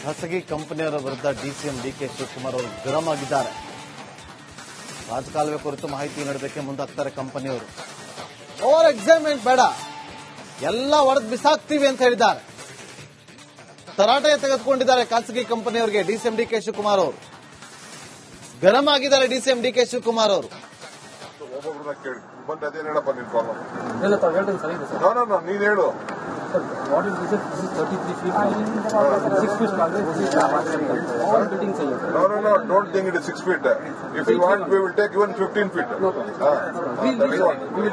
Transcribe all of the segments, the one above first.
ಖಾಸಗಿ ಕಂಪನಿಯವರ ವಿರುದ್ಧ DCM DK Shivakumar ಅವರು ಗರಂ ಆಗಿದ್ದಾರೆ. ರಾಜಕಾಲುವೆ ಕುರಿತು ಮಾಹಿತಿ ನೀಡೋದಕ್ಕೆ ಮುಂದಾಗ್ತಾರೆ ಕಂಪನಿಯವರು. ಓವರ್ ಎಕ್ಸಾಮಿನೆಂಟ್ ಬೇಡ, ಎಲ್ಲ ಒಡೆದು ಬಿಸಾಕ್ತೀವಿ ಅಂತ ಹೇಳಿದ್ದಾರೆ. ತರಾಟೆ ತೆಗೆದುಕೊಂಡಿದ್ದಾರೆ ಖಾಸಗಿ ಕಂಪನಿಯವರಿಗೆ ಡಿಸಿಎಂ ಡಿಕೆ ಶಿವಕುಮಾರ್ ಅವರು. ಗರಂ ಆಗಿದ್ದಾರೆ ಡಿಸಿಎಂ ಡಿಕೆ ಶಿವಕುಮಾರ್ ಅವರು. ನೀನ್ ಹೇಳು. What is this? This is 33 feet. 6 feet. All buildings are here. No. Don't think it is 6 feet. If you want, we will take even 15 feet. No. We will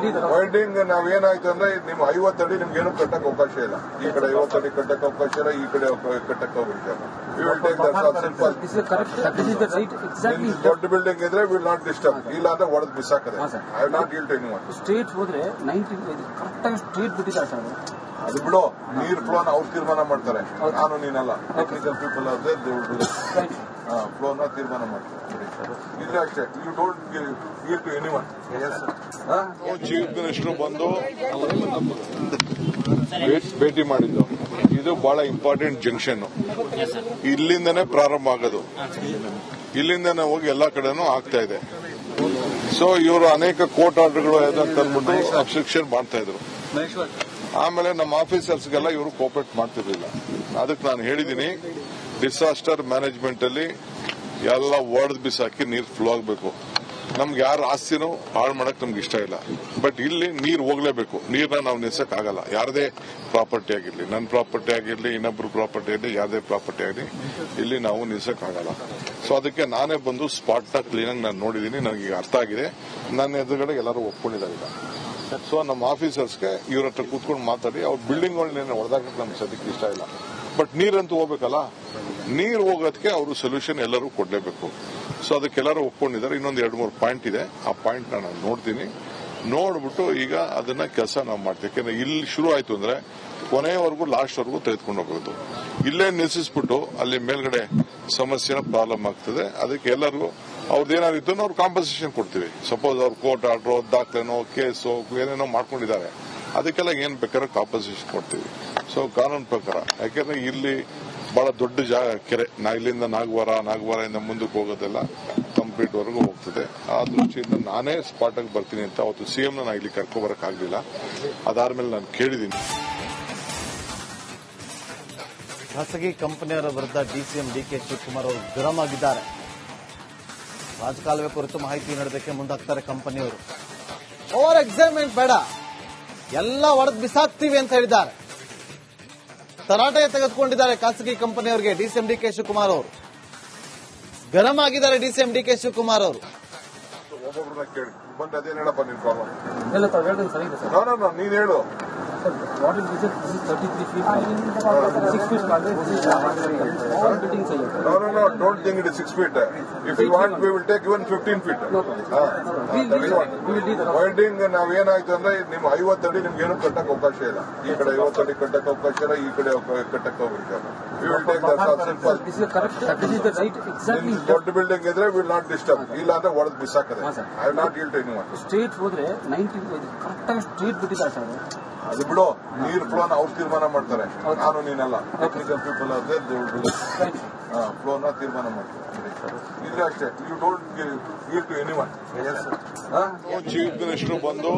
do that. ವೈಲ್ಡಿಂಗ್ ನಾವೇನಾಯ್ತು ಅಂದ್ರೆ ನಿಮ್ 50 ಅಡಿ ನಿಮ್ಗೆ ಏನು ಕಟ್ಟಕ್ಕೆ ಅವಕಾಶ ಇಲ್ಲ. ಈ ಕಡೆ 50 ಅಡಿ ಕಟ್ಟಕ್ಕೆ ಅವಕಾಶ ಇಲ್ಲ, ಈ ಕಡೆ ಕಟ್ಟಕ್ಕೆ ಅವಕಾಶ ಇಲ್ಲ. We will take that simple. This is the correct. This is the right. Exactly. ದೊಡ್ಡ ಬಿಲ್ಡಿಂಗ್ ಇದ್ರೆ will not disturb. ಇಲ್ಲ ಅಂದ್ರೆ ಒಡೆದು ಬಿಸಾಕದೆ. I have not yielded anyone. Straight ಹೋದ್ರೆ 90 ಕರೆಕ್ಟ್ ಆಗಿ ಸ್ಟ್ರೇಟ್ ಬಿಟ್ಟಿದ್ದಾರೆ ಸರ್. ಅದು ಬಿಡು, ನೀರ್ ಫ್ಲೋನ ಅವ್ರು ತೀರ್ಮಾನ ಮಾಡ್ತಾರೆ, ನಾನು ನೀನಲ್ಲ. ಟೆಕ್ನಿಕಲ್ ಪೀಪಲ್ ಆದ್ರೆ ಫ್ಲೋನ ತೀರ್ಮಾನ ಮಾಡ್ತಾರೆ. ಇದ್ರೆ ಅಷ್ಟೇ. You don't give to anyone. Chief minister ಬಂದು ಭೇಟಿ ಮಾಡಿದ್ದು. ಇದು ಬಹಳ ಇಂಪಾರ್ಟೆಂಟ್ ಜಂಕ್ಷನ್. ಇಲ್ಲಿಂದನೇ ಪ್ರಾರಂಭ ಆಗೋದು. ಇಲ್ಲಿಂದನೇ ಹೋಗಿ ಎಲ್ಲಾ ಕಡೆನೂ ಆಗ್ತಾ ಇದೆ. ಸೊ ಇವರು ಅನೇಕ ಕೋರ್ಟ್ ಆರ್ಡರ್ಗಳು ತಂದ್ಬಿಟ್ಟು ಅಬ್ಸ್ಟ್ರಕ್ಷನ್ ಮಾಡ್ತಾ ಇದ್ರು. ಆಮೇಲೆ ನಮ್ಮ ಆಫೀಸರ್ಸ್ಗೆಲ್ಲ ಇವರು ಕೋಪರೇಟ್ ಮಾಡ್ತಿರ್ಲಿಲ್ಲ. ಅದಕ್ಕೆ ನಾನು ಹೇಳಿದ್ದೀನಿ, ಡಿಸಾಸ್ಟರ್ ಮ್ಯಾನೇಜ್ಮೆಂಟ್ ಅಲ್ಲಿ ಎಲ್ಲ ಒಡೆದು ಬಿಸಾಕಿ ನೀರು ಫ್ಲೋ ಆಗಬೇಕು. ನಮ್ಗೆ ಯಾರ ಆಸ್ತಿನೂ ಹಾಳು ಮಾಡಕ್ ನಮ್ಗೆ ಇಷ್ಟ ಇಲ್ಲ. ಬಟ್ ಇಲ್ಲಿ ನೀರು ಹೋಗ್ಲೇಬೇಕು. ನೀರನ್ನ ನಾವು ನಿಲ್ಸಕ್ ಆಗಲ್ಲ. ಯಾರದೇ ಪ್ರಾಪರ್ಟಿ ಆಗಿರ್ಲಿ, ನನ್ನ ಪ್ರಾಪರ್ಟಿ ಆಗಿರ್ಲಿ, ಇನ್ನೊಬ್ರು ಪ್ರಾಪರ್ಟಿ ಆಗಿರ್ಲಿ, ಯಾರದೇ ಪ್ರಾಪರ್ಟಿ ಆಗಲಿ, ಇಲ್ಲಿ ನಾವು ನಿಲ್ಸಕ್ ಆಗಲ್ಲ. ಸೊ ಅದಕ್ಕೆ ನಾನೇ ಬಂದು ಸ್ಪಾಟ್ ನ ಕ್ಲೀನ್ ಆಗಿ ನಾನು ನೋಡಿದ್ದೀನಿ. ನನಗೆ ಅರ್ಥ ಆಗಿದೆ. ನನ್ನ ಎದುರುಗಡೆ ಎಲ್ಲರೂ ಒಪ್ಕೊಂಡಿದ್ದಾರೆ. ಸೊ ನಮ್ಮ ಆಫೀಸರ್ಸ್ಗೆ ಇವ್ರ ಹತ್ರ ಕೂತ್ಕೊಂಡು ಮಾತಾಡಿ ಅವ್ರ ಬಿಲ್ಡಿಂಗ್ಗಳನ್ನೇನು ಹೊಡೆದಾಕಕ್ಕೆ ನಮ್ಗೆ ಸದ್ಯಕ್ಕೆ ಇಷ್ಟ ಇಲ್ಲ. ಬಟ್ ನೀರಂತೂ ಹೋಗ್ಬೇಕಲ್ಲ. ನೀರು ಹೋಗೋದಕ್ಕೆ ಅವರು ಸೊಲ್ಯೂಷನ್ ಎಲ್ಲರೂ ಕೊಡಲೇಬೇಕು. ಸೊ ಅದಕ್ಕೆಲ್ಲರೂ ಒಪ್ಕೊಂಡಿದ್ದಾರೆ. ಇನ್ನೊಂದು 2-3 ಪಾಯಿಂಟ್ ಇದೆ. ಆ ಪಾಯಿಂಟ್ ನಾನು ನೋಡ್ತೀನಿ. ನೋಡ್ಬಿಟ್ಟು ಈಗ ಅದನ್ನ ಕೆಲಸ ನಾವು ಮಾಡ್ತೀವಿ. ಯಾಕಂದ್ರೆ ಇಲ್ಲಿ ಶುರು ಆಯ್ತು ಅಂದ್ರೆ ಕೊನೆಯವರೆಗೂ ಲಾಸ್ಟ್ ವರೆಗೂ ತೆಗೆದುಕೊಂಡು ಹೋಗೋದು. ಇಲ್ಲೇ ನಿಲ್ಲಿಸ್ಬಿಟ್ಟು ಅಲ್ಲಿ ಮೇಲ್ಗಡೆ ಸಮಸ್ಯೆನ ಪ್ರಾಬ್ಲಮ್ ಆಗ್ತದೆ. ಅದಕ್ಕೆ ಎಲ್ಲರಿಗೂ ಅವ್ರದ್ದೇನಾದ್ರು ಇದ್ದು ಅವ್ರು ಕಾಂಪನ್ಸೇಷನ್ ಕೊಡ್ತೀವಿ. ಸಪೋಸ್ ಅವ್ರು ಕೋರ್ಟ್ ಆರ್ಡರ್, ದಾಖಲೆನೋ, ಕೇಸೋ ಏನೇನೋ ಮಾಡ್ಕೊಂಡಿದ್ದಾರೆ, ಅದಕ್ಕೆಲ್ಲ ಏನ್ ಬೇಕಾದ್ರೂ ಕಾಂಪನ್ಸೇಷನ್ ಕೊಡ್ತೀವಿ. ಸೊ ಕಾನೂನು ಪ್ರಕಾರ. ಯಾಕೆಂದ್ರೆ ಇಲ್ಲಿ ಬಹಳ ದೊಡ್ಡ ಕೆರೆ, ಇಲ್ಲಿಂದ ನಾಗವಾರದಿಂದ ಮುಂದಕ್ಕೆ ಹೋಗೋದೆಲ್ಲ ಕಂಪ್ಲೀಟ್ ವರೆಗೂ ಹೋಗ್ತದೆ. ಆ ದೃಷ್ಟಿಯಿಂದ ನಾನೇ ಸ್ಪಾಟ್ ಆಗಿ ಬರ್ತೀನಿ ಅಂತ ಅವತ್ತು ಸಿಎಂ ನಾ ಇಲ್ಲಿ ಕರ್ಕೊಬರಕ್ ಆಗ್ಲಿಲ್ಲ. ಅದಾದ್ಮೇಲೆ ನಾನು ಕೇಳಿದ್ದೀನಿ. ಖಾಸಗಿ ಕಂಪನಿಯವರ ವಿರುದ್ಧ ಡಿಸಿಎಂ ಡಿಕೆ ಶಿವಕುಮಾರ್ ಅವರು ಗರಂ ಆಗಿದ್ದಾರೆ. ರಾಜಕಾಲುವೆ ಕುರಿತು ಮಾಹಿತಿ ನೀಡೋದಕ್ಕೆ ಮುಂದಾಗ್ತಾರೆ ಕಂಪನಿಯವರು. ಓವರ್ ಎಕ್ಸಾಮಿನೆಂಟ್ ಬೇಡ, ಎಲ್ಲ ಒಡೆದು ಬಿಸಾಕ್ತೀವಿ ಅಂತ ಹೇಳಿದ್ದಾರೆ. ತರಾಟೆ ತೆಗೆದುಕೊಂಡಿದ್ದಾರೆ ಖಾಸಗಿ ಕಂಪನಿಯವರಿಗೆ ಡಿಸಿಎಂ ಡಿಕೆ ಶಿವಕುಮಾರ್ ಅವರು. ಗರಂ ಆಗಿದ್ದಾರೆ ಡಿಸಿಎಂ ಡಿಕೆ ಶಿವಕುಮಾರ್ ಅವರು. ಒಬ್ಬೊಬ್ಬರನ್ನ ಕೇಳಿ ಬಂದು ಅದೇನು ಹೇಳಪ್ಪ ನಿನ್ ಪ್ರಾಬ್ಲಮ್. ಎಲ್ಲ ಹೇಳ್ತೀನಿ ಸರ್. ಈಗ ಸರ್ ನೀನ್ ಹೇಳು. What is this? This is 33 feet. 6 feet. All buildings are here. No. Don't think it is 6 feet. If you want, we will take even 15 feet. No. We will do that. ವೈಲ್ಡಿಂಗ್ ನಾವೇನಾಯ್ತು ಅಂದ್ರೆ ನಿಮ್ 50 ಅಡಿ ನಿಮ್ಗೆ ಏನು ಕಟ್ಟಕ್ಕೆ ಅವಕಾಶ ಇಲ್ಲ. ಈ ಕಡೆ 50 ಅಡಿ ಕಟ್ಟಕ್ಕೆ ಅವಕಾಶ ಇಲ್ಲ, ಈ ಕಡೆ ಕಟ್ಟಕ್ಕೆ ಅವಕಾಶ ಇಲ್ಲ. We will take that simple. This is the correct. This is the right. Exactly. ದೊಡ್ಡ ಬಿಲ್ಡಿಂಗ್ ಇದ್ರೆ will not disturb. ಇಲ್ಲ ಅಂದ್ರೆ ಒಡೆದು ಬಿಸಾಕದೆ. I have not yielded anyone. Straight ಹೋದ್ರೆ 90 ಕರೆಕ್ಟ್ ಆಗಿ ಸ್ಟ್ರೇಟ್ ಬಿಟ್ಟಿದ್ದಾರೆ ಸರ್. ಅದು ಬಿಡು, ನೀರ್ ಫ್ಲೋನ ಅವ್ರು ತೀರ್ಮಾನ ಮಾಡ್ತಾರೆ, ನಾನು ನೀನಲ್ಲ. ಟೆಕ್ನಿಕಲ್ ಪೀಪಲ್ ಆದ್ರೆ ಫ್ಲೋನ ತೀರ್ಮಾನ ಮಾಡ್ತಾರೆ. ಇದ್ರೆ ಅಷ್ಟೇ. You don't give to anyone. Chief minister ಬಂದು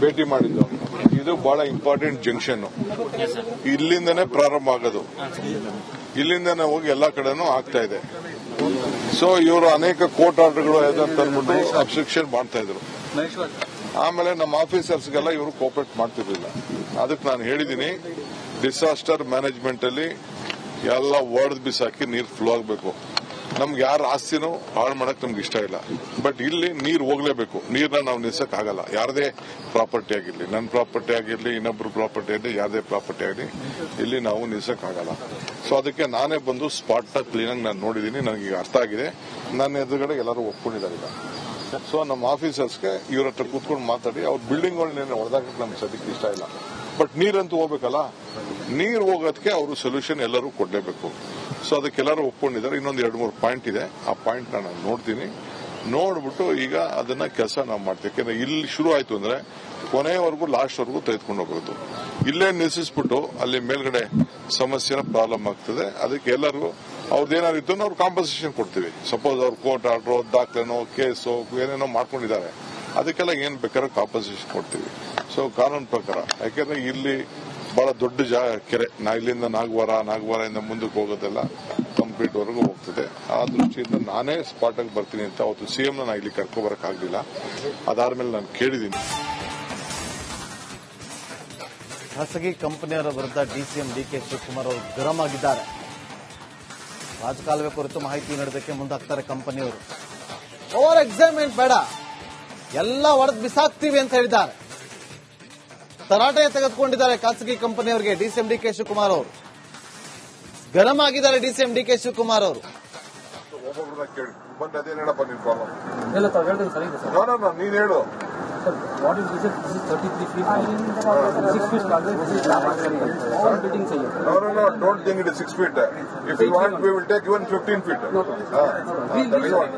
ಭೇಟಿ ಮಾಡಿದ್ದು. ಇದು ಬಹಳ ಇಂಪಾರ್ಟೆಂಟ್ ಜಂಕ್ಷನ್. ಇಲ್ಲಿಂದನೇ ಪ್ರಾರಂಭ ಆಗೋದು. ಇಲ್ಲಿಂದನೇ ಹೋಗಿ ಎಲ್ಲಾ ಕಡೆನೂ ಆಗ್ತಾ ಇದೆ. ಸೊ ಇವರು ಅನೇಕ ಕೋರ್ಟ್ ಆರ್ಡರ್ಗಳು ತಂದ್ಬಿಟ್ಟು ಅಬ್ಸ್ಟ್ರಕ್ಷನ್ ಮಾಡ್ತಾ ಇದ್ರು. ಆಮೇಲೆ ನಮ್ಮ ಆಫೀಸರ್ಸ್ಗೆಲ್ಲ ಇವರು ಕೋಪರೇಟ್ ಮಾಡ್ತಿರ್ಲಿಲ್ಲ. ಅದಕ್ಕೆ ನಾನು ಹೇಳಿದ್ದೀನಿ, ಡಿಸಾಸ್ಟರ್ ಮ್ಯಾನೇಜ್ಮೆಂಟ್ ಅಲ್ಲಿ ಎಲ್ಲ ಒಡೆದು ಬಿಸಾಕಿ ನೀರು ಫ್ಲೋ ಆಗಬೇಕು. ನಮ್ಗೆ ಯಾರ ಆಸ್ತಿನೂ ಹಾಳು ಮಾಡಕ್ ನಮ್ಗೆ ಇಷ್ಟ ಇಲ್ಲ. ಬಟ್ ಇಲ್ಲಿ ನೀರು ಹೋಗ್ಲೇಬೇಕು. ನೀರನ್ನ ನಾವು ನಿಲ್ಸಕ್ ಆಗಲ್ಲ. ಯಾರದೇ ಪ್ರಾಪರ್ಟಿ ಆಗಿರ್ಲಿ, ನನ್ನ ಪ್ರಾಪರ್ಟಿ ಆಗಿರ್ಲಿ, ಇನ್ನೊಬ್ರು ಪ್ರಾಪರ್ಟಿ ಆಗಲಿ, ಯಾರದೇ ಪ್ರಾಪರ್ಟಿ ಆಗಲಿ, ಇಲ್ಲಿ ನಾವು ನಿಲ್ಸಕ್ ಆಗಲ್ಲ. ಸೊ ಅದಕ್ಕೆ ನಾನೇ ಬಂದು ಸ್ಪಾಟ್ ನ ಕ್ಲೀನ್ ಆಗಿ ನಾನು ನೋಡಿದ್ದೀನಿ. ನನಗೆ ಅರ್ಥ ಆಗಿದೆ. ನನ್ನ ಎದುರುಗಡೆ ಎಲ್ಲರೂ ಒಪ್ಕೊಂಡಿದ್ದಾರೆ. ಸೊ ನಮ್ಮ ಆಫೀಸರ್ಸ್ಗೆ ಇವ್ರ ಹತ್ರ ಕೂತ್ಕೊಂಡು ಮಾತಾಡಿ ಅವ್ರ ಬಿಲ್ಡಿಂಗ್ಗಳನ್ನೇನು ಹೊಡೆದಾಕಕ್ಕೆ ನಮ್ಗೆ ಸದ್ಯಕ್ಕೆ ಇಷ್ಟ ಇಲ್ಲ. ಬಟ್ ನೀರಂತೂ ಹೋಗ್ಬೇಕಲ್ಲ. ನೀರು ಹೋಗೋದಕ್ಕೆ ಅವರು ಸೊಲ್ಯೂಷನ್ ಎಲ್ಲರೂ ಕೊಡಲೇಬೇಕು. ಸೊ ಅದಕ್ಕೆಲ್ಲರೂ ಒಪ್ಕೊಂಡಿದ್ದಾರೆ. ಇನ್ನೊಂದು 2-3 ಪಾಯಿಂಟ್ ಇದೆ. ಆ ಪಾಯಿಂಟ್ ನಾನು ನೋಡ್ತೀನಿ. ನೋಡ್ಬಿಟ್ಟು ಈಗ ಅದನ್ನ ಕೆಲಸ ನಾವು ಮಾಡ್ತೀವಿ. ಯಾಕಂದ್ರೆ ಇಲ್ಲಿ ಶುರು ಆಯ್ತು ಅಂದ್ರೆ ಕೊನೆಯವರೆಗೂ ಲಾಸ್ಟ್ ವರೆಗೂ ತೆಗೆದುಕೊಂಡು ಹೋಗೋದು. ಇಲ್ಲೇ ನಿಲ್ಲಿಸ್ಬಿಟ್ಟು ಅಲ್ಲಿ ಮೇಲ್ಗಡೆ ಸಮಸ್ಯೆನ ಪ್ರಾಬ್ಲಮ್ ಆಗ್ತದೆ. ಅದಕ್ಕೆ ಎಲ್ಲರಿಗೂ ಅವ್ರದ್ದೇನಾದ್ರು ಇತ್ತು ಅವ್ರು ಕಾಂಪನ್ಸೇಷನ್ ಕೊಡ್ತೀವಿ. ಸಪೋಸ್ ಅವ್ರು ಕೋರ್ಟ್ ಆರ್ಡರ್, ದಾಖಲೆನೋ, ಕೇಸು ಏನೇನೋ ಮಾಡ್ಕೊಂಡಿದ್ದಾರೆ, ಅದಕ್ಕೆಲ್ಲ ಏನ್ ಬೇಕಾದ್ರೆ ಕಾಂಪನ್ಸೇಷನ್ ಕೊಡ್ತೀವಿ. ಸೊ ಕಾನೂನು ಪ್ರಕಾರ, ಯಾಕೆಂದ್ರೆ ಇಲ್ಲಿ ಬಹಳ ದೊಡ್ಡ ಕೆರೆ, ಇಲ್ಲಿಂದ ನಾಗವಾರದಿಂದ ಮುಂದಕ್ಕೆ ಹೋಗೋದೆಲ್ಲ ಕಂಪ್ಲೀಟ್ ವರೆಗೂ ಹೋಗ್ತದೆ. ಆ ದೃಷ್ಟಿಯಿಂದ ನಾನೇ ಸ್ಪಾಟ್ ಆಗಿ ಬರ್ತೀನಿ ಅಂತ ಅವತ್ತು ಸಿಎಂ ನಾ ಇಲ್ಲಿ ಕರ್ಕೊ ಬರಕ್ ಆಗ್ಲಿಲ್ಲ. ಅದಾದ್ಮೇಲೆ ನಾನು ಕೇಳಿದ್ದೀನಿ. ಖಾಸಗಿ ಕಂಪನಿಯವರ ವಿರುದ್ಧ ಡಿಸಿಎಂ ಡಿಕೆ ಶಿವಕುಮಾರ್ ಅವರು ಗರಂ ಆಗಿದ್ದಾರೆ. ರಾಜಕಾಲುವೆ ಕುರಿತು ಮಾಹಿತಿ ನೀಡೋದಕ್ಕೆ ಮುಂದಾಗ್ತಾರೆ ಕಂಪನಿಯವರು. ಓವರ್ ಎಕ್ಸಾಮ್ಮೆಂಟ್ ಬೇಡ, ಎಲ್ಲ ಒಡೆದು ಬಿಸಾಕ್ತೀವಿ ಅಂತ ಹೇಳಿದ್ದಾರೆ. ತರಾಟೆ ತೆಗೆದುಕೊಂಡಿದ್ದಾರೆ ಖಾಸಗಿ ಕಂಪನಿಯವರಿಗೆ ಡಿಸಿಎಂ ಡಿಕೆ ಶಿವಕುಮಾರ್ ಅವರು. ಗರಂ ಆಗಿದ್ದಾರೆ ಡಿಸಿಎಂ ಡಿಕೆ ಶಿವಕುಮಾರ್ ಅವರು. ಒಬ್ಬೊಬ್ಬರನ್ನ ಕೇಳಿ ಬಂದು ಅದೇನೇನಪ್ಪ ನಿನ್ ಪ್ರಾಬ್ಲಮ್ ಎಲ್ಲ ತಾವು ಹೇಳಿದ್ರೆ ಸರಿ ಇದೆ ಸರ್. ನೀನ್ ಹೇಳು Sir, what is this? This is 33 feet. 6 feet started. This is all buildings are here. No, don't think it is 6 feet. If you want, we will take even 15 feet. No. We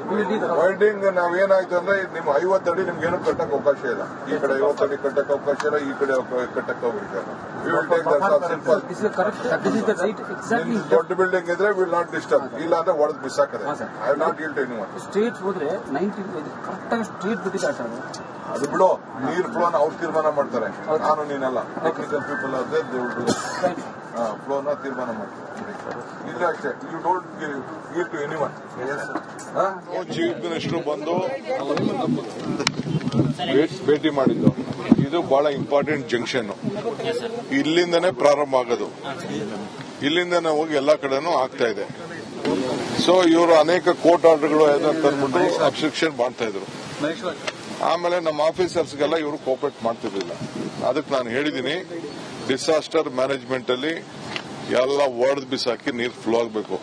will do that. ವೈಲ್ಡಿಂಗ್ ನಾವೇನಾಯ್ತು ಅಂದ್ರೆ ನಿಮ್ 50 ಅಡಿ ನಿಮ್ಗೆ ಏನು ಕಟ್ಟಕ್ಕೆ ಅವಕಾಶ ಇಲ್ಲ. ಈ ಕಡೆ 50 ಅಡಿ ಕಟ್ಟಕ್ಕೆ ಅವಕಾಶ ಇಲ್ಲ, ಈ ಕಡೆ ಕಟ್ಟಕ್ಕೆ ಅವಕಾಶ ಇಲ್ಲ. We will take that simple. This is correct. This is the right exactly. ದೊಡ್ಡ ಬಿಲ್ಡಿಂಗ್ ಇದ್ರೆ will not disturb. ಇಲ್ಲ ಅಂದ್ರೆ ಒಡೆದು ಬಿಸಾಕದೆ. I have not guilty anyone. Straight ಹೋದ್ರೆ 90 ಕರೆಕ್ಟ್ ಆಗಿ ಸ್ಟ್ರೇಟ್ ಬಿಟ್ಟಿದ್ದಾರೆ ಸರ್. ಅದು ಬಿಡು, ನೀರ್ ಫ್ಲೋನ ಅವ್ರು ತೀರ್ಮಾನ ಮಾಡ್ತಾರೆ, ನಾನು ನೀನಲ್ಲ. ಟೆಕ್ನಿಕಲ್ ಪೀಪಲ್ ಆದ್ರೆ ಫ್ಲೋನ ತೀರ್ಮಾನ ಮಾಡ್ತಾರೆ. ಇಲ್ಲ ಅಷ್ಟೇ, you don't give to anyone. Chief minister ಬಂದು ಭೇಟಿ ಮಾಡಿದ್ದು. ಇದು ಬಹಳ ಇಂಪಾರ್ಟೆಂಟ್ ಜಂಕ್ಷನ್. ಇಲ್ಲಿಂದನೇ ಪ್ರಾರಂಭ ಆಗೋದು, ಇಲ್ಲಿಂದನೇ ಹೋಗಿ ಎಲ್ಲಾ ಕಡೆನೂ ಆಗ್ತಾ ಇದೆ. ಸೊ ಇವರು ಅನೇಕ ಕೋರ್ಟ್ ಆರ್ಡರ್ಗಳು ತಂದ್ಬಿಟ್ಟು ಅಬ್ಸ್ಟ್ರಕ್ಷನ್ ಮಾಡ್ತಾ ಇದ್ರು. ಆಮೇಲೆ ನಮ್ಮ ಆಫೀಸರ್ಸ್ಗೆಲ್ಲ ಇವರು ಕೋಪರೇಟ್ ಮಾಡ್ತಿರ್ಲಿಲ್ಲ. ಅದಕ್ಕೆ ನಾನು ಹೇಳಿದ್ದೀನಿ, ಡಿಸಾಸ್ಟರ್ ಮ್ಯಾನೇಜ್ಮೆಂಟ್ ಅಲ್ಲಿ ಎಲ್ಲ ಒಡೆದು ಬಿಸಾಕಿ ನೀರು ಫ್ಲೋ ಆಗಬೇಕು.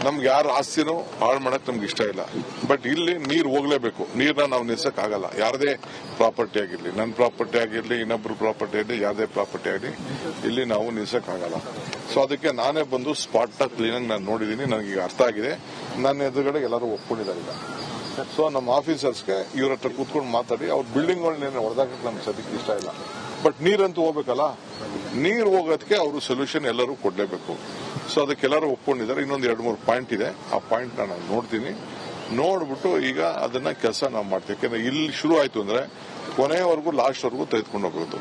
ನಮ್ಗೆ ಯಾರ ಆಸ್ತಿನೂ ಹಾಳು ಮಾಡಕ್ ನಮ್ಗೆ ಇಷ್ಟ ಇಲ್ಲ. ಬಟ್ ಇಲ್ಲಿ ನೀರು ಹೋಗ್ಲೇಬೇಕು. ನೀರನ್ನ ನಾವು ನಿಲ್ಸಕ್ ಆಗಲ್ಲ. ಯಾರದೇ ಪ್ರಾಪರ್ಟಿ ಆಗಿರ್ಲಿ, ನನ್ನ ಪ್ರಾಪರ್ಟಿ ಆಗಿರ್ಲಿ, ಇನ್ನೊಬ್ರು ಪ್ರಾಪರ್ಟಿ ಆಗಲಿ, ಯಾರದೇ ಪ್ರಾಪರ್ಟಿ ಆಗಲಿ, ಇಲ್ಲಿ ನಾವು ನಿಲ್ಸಕ್ ಆಗಲ್ಲ. ಸೊ ಅದಕ್ಕೆ ನಾನೇ ಬಂದು ಸ್ಪಾಟ್ ನ ಕ್ಲೀನಾಗಿ ನಾನು ನೋಡಿದ್ದೀನಿ. ನನಗೆ ಅರ್ಥ ಆಗಿದೆ. ನನ್ನ ಎದುರುಗಡೆ ಎಲ್ಲರೂ ಒಪ್ಕೊಂಡಿದ್ದಾರೆ ಈಗ. ಸೊ ನಮ್ಮ ಆಫೀಸರ್ಸ್ಗೆ ಇವ್ರ ಹತ್ರ ಕೂತ್ಕೊಂಡು ಮಾತಾಡಿ ಅವ್ರ ಬಿಲ್ಡಿಂಗ್ಗಳನ್ನೇನು ಹೊಡೆದಾಕಕ್ಕೆ ನಮ್ಗೆ ಸದ್ಯಕ್ಕೆ ಇಷ್ಟ ಇಲ್ಲ. ಬಟ್ ನೀರಂತೂ ಹೋಗ್ಬೇಕಲ್ಲ, ನೀರು ಹೋಗೋದಕ್ಕೆ ಅವರು ಸೊಲ್ಯೂಷನ್ ಎಲ್ಲರೂ ಕೊಡ್ಲೇಬೇಕು. ಸೊ ಅದಕ್ಕೆಲ್ಲರೂ ಒಪ್ಕೊಂಡಿದ್ದಾರೆ. ಇನ್ನೊಂದು 2-3 ಪಾಯಿಂಟ್ ಇದೆ. ಆ ಪಾಯಿಂಟ್ ನಾನು ನೋಡ್ತೀನಿ. ನೋಡ್ಬಿಟ್ಟು ಈಗ ಅದನ್ನ ಕೆಲಸ ನಾವು ಮಾಡ್ತೀವಿ. ಯಾಕಂದ್ರೆ ಇಲ್ಲಿ ಶುರು ಆಯ್ತು ಅಂದ್ರೆ ಕೊನೆಯವರೆಗೂ ಲಾಸ್ಟ್ ವರೆಗೂ ತೆಗೆದುಕೊಂಡು ಹೋಗೋದು.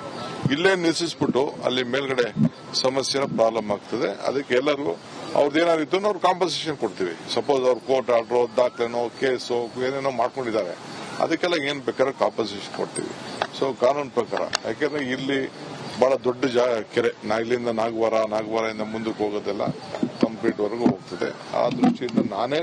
ಇಲ್ಲೇ ನಿಲ್ಲಿಸ್ಬಿಟ್ಟು ಅಲ್ಲಿ ಮೇಲ್ಗಡೆ ಸಮಸ್ಯೆನ ಪ್ರಾಬ್ಲಮ್ ಆಗ್ತದೆ. ಅದಕ್ಕೆ ಎಲ್ಲರಿಗೂ ಅವ್ರದ್ದೇನಾದ್ರು ಇತ್ತು ಅವ್ರು ಕಾಂಪನ್ಸೇಷನ್ ಕೊಡ್ತೀವಿ. ಸಪೋಸ್ ಅವ್ರು ಕೋರ್ಟ್ ಆರ್ಡರ್, ದಾಖಲೆನೋ, ಕೇಸು ಏನೇನೋ ಮಾಡ್ಕೊಂಡಿದ್ದಾರೆ, ಅದಕ್ಕೆಲ್ಲ ಏನ್ ಬೇಕಾದ್ರೆ ಕಾಂಪನ್ಸೇಷನ್ ಕೊಡ್ತೀವಿ. ಸೊ ಕಾನೂನು ಪ್ರಕಾರ, ಯಾಕೆಂದ್ರೆ ಇಲ್ಲಿ ಬಹಳ ದೊಡ್ಡ ಕೆರೆ, ಇಲ್ಲಿಂದ ನಾಗವಾರದಿಂದ ಮುಂದಕ್ಕೆ ಹೋಗೋದೆಲ್ಲ ಕಂಪ್ಲೀಟ್ ವರೆಗೂ ಹೋಗ್ತದೆ. ಆ ದೃಷ್ಟಿಯಿಂದ ನಾನೇ